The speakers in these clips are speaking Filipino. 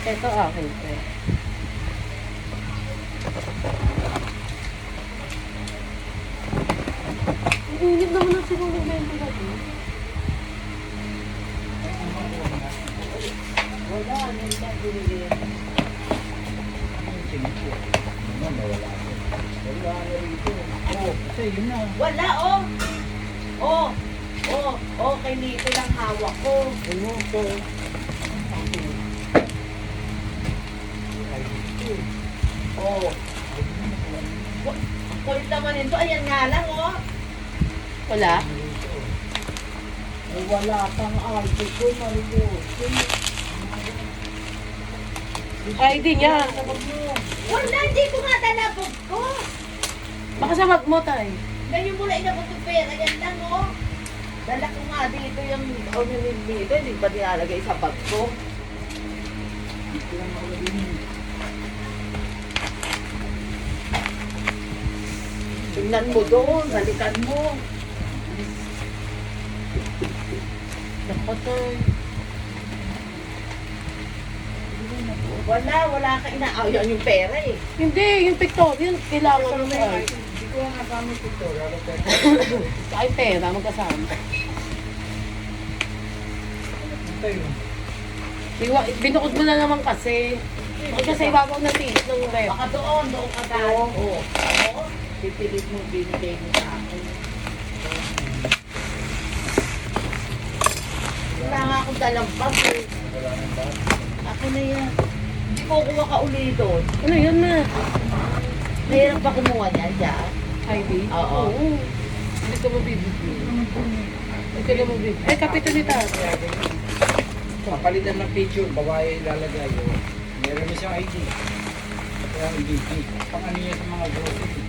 Ito akin to. Ang init naman ang siguro bento na to. Wala, nila binili. Wala na rito. Oh, kasi yun na. Wala, oh. Oh, oh, oh, kay Nito lang hawak ko. Ano ko? Oh. Kulit naman ito. Ayan nga lang, oh. Wala? Ay, wala pang arte ko, Mario. Ay, di niya. Wala, hindi ko nga talabog ko. Baka sa wag mo tayo. Ngayon mo na inabot yung pera, yan lang, oh. Dala ko nga dito yung ornament dito, hindi ba nilalagay sa bag ko? Tingnan mo doon, balikan mo. Nakatoy. Wala ka inaayaw yung pera eh. Hindi, yung picture, yun kailangan mo ay. Hindi ko nga gamit ito, Ay, pera, magkasama. Binukod mo na naman kasi. Kasi ibabaw na tiis ng rep. Baka doon ka dahil. Oo. Oo. Pipilit mo binigay mo sa akin. Wala nga akong dalang bag eh. Ako na yan. Hindi ko kuha ka uli doon. Ano yun na? Mahirap ba kumuha niyan dyan? ID? Oo. Hindi ko mabibigyan. Hindi ko na mabibigyan. Eh, kapito ni tatay. Papalitan ng picture, babae ilalagay. Meron na siyang ID. Kaya ang ID. Pang ano niya sa mga grocery.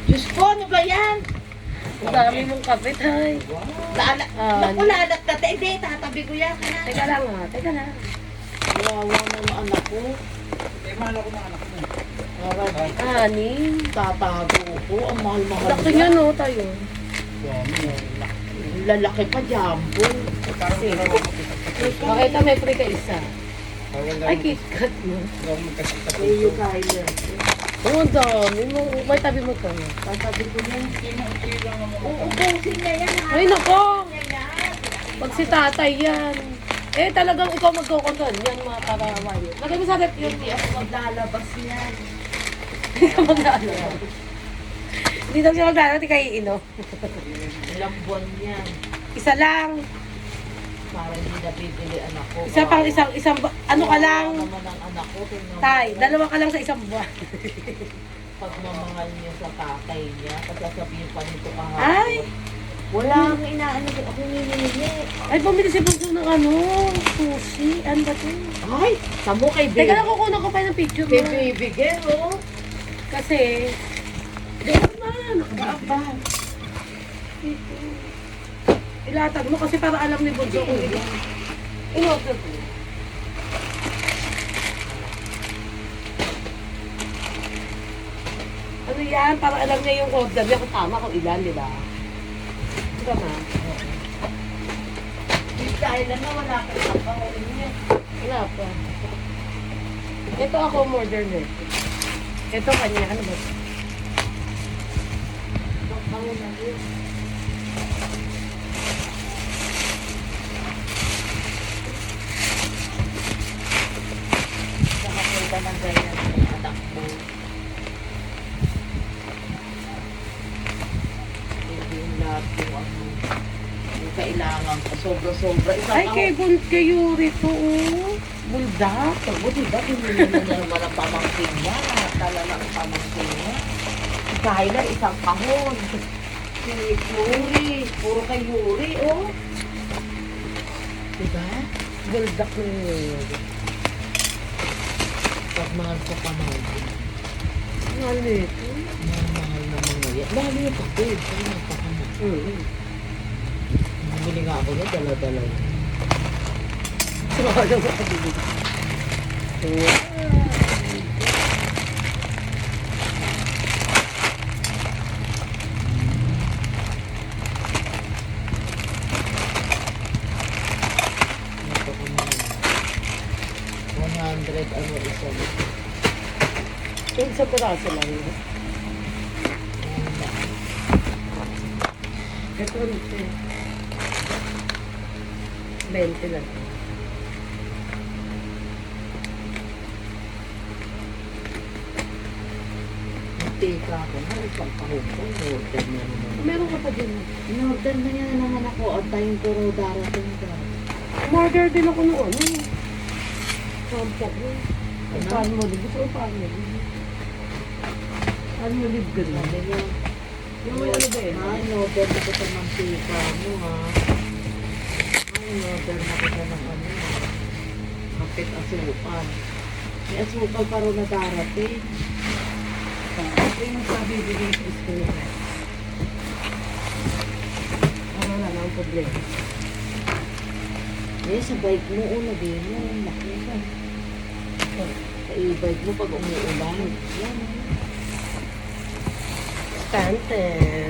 Diyos ko, ano ba yan? Ang dami mong kapit, ay. Naku, lalat na. Hindi, tatabi ko yan. Teka lang ha, teka lang. Wawa na yung anak ko. Eh, mahal ako ng anak mo. Anim. Tatago ko. Ang mahal-mahal Laki niya no, tayo. Lalaki pa, jumbo. Okay, ito may free ka isa. Ay, KitKat mo. Leo Kyler. Oo, ang dami mo. May tabi mo to. Tatabi ko yan. Uubusin niya yan. Ay, nako. Niya yan. Pag si tatay yan. Eh, talagang ikaw magkukontrol. Yan, mga karaway. Lagay mo sa rep yun. Hindi ako maglalabas niyan. Hindi ka maglalaro. Hindi daw siya maglalaro, hindi kayo iinom. Ilang buwan yan. Isa lang. Para hindi nabibili anak ko. Isa pang isang, ano ka lang. Wala naman ang anak ko. Tingnan mo. Tay, dalawa ka lang sa isang buwan. Pagmamahal niya sa tatay niya. Pagsasabihin pa nito kahapon. Ay! Wala akong inaano. Ako ninili. Ay, bumili si Bunso ng ano, sushi. Ano ba ito? Ay! Samo kay Teka baby. lang, kukunan ko pa ng picture Kay mo. baby girl, oh. Kasi, di naman, nakakaaba. Ilatag mo kasi para alam ni Bunso kung ilan. Inorder ko. Ano yan? Para alam niya yung order niya kung tama kung ilan, di ba? Diba ma? Dahil na wala ka kapawin niya. Wala pa. Ito ako order nito. Ito kanya, ano ba? Kapawin na yun. Nakapunta ng ganyan sa anak mo. Hindi yung lahat yung ano. Yung kailangan ko. Sobra-sobra. Ay, kay Yuri to, oh. Buldak. Sabi, diba, pinili na naman ang pamangkin niya. Talaga ang pamangkin niya. Dahil na isang kahon. Si Yuri. Puro kay Yuri, oh. Diba? Buldak na yun. Pagmahal ko pa na. Mahal nito. Mahal na mga yan. Mahal yung kapit. Kaya nagpakamahal. Bumili nga ako niya, dala-dala. Mahal ang makabili. 100 ano isa. Yung sa piraso lang yun. Ito, 20 lang. Teka ako na, isang kahon ko, in-order na naman. Meron ka pa din. In-order na yan naman ako, at tayong puro darating ka. Umorder din ako noon. Sampo ko. Ay, Ano? paano mo libre? Gusto ko paano mo libre? Paano mo libre? Sabi niya, Yung may ano ba yun? ha, in-order na kita ng tika mo, ha. Ha, in-order na kita ng ano, kapit asukal. May asukal pa rin na darating. Ito yung sabi bigay sa school na. Ano na lang ang problema. Eh, sa bike mo, lagay mo, laki ka. Sa e-bike mo pag umuulan. Yan, Stanton.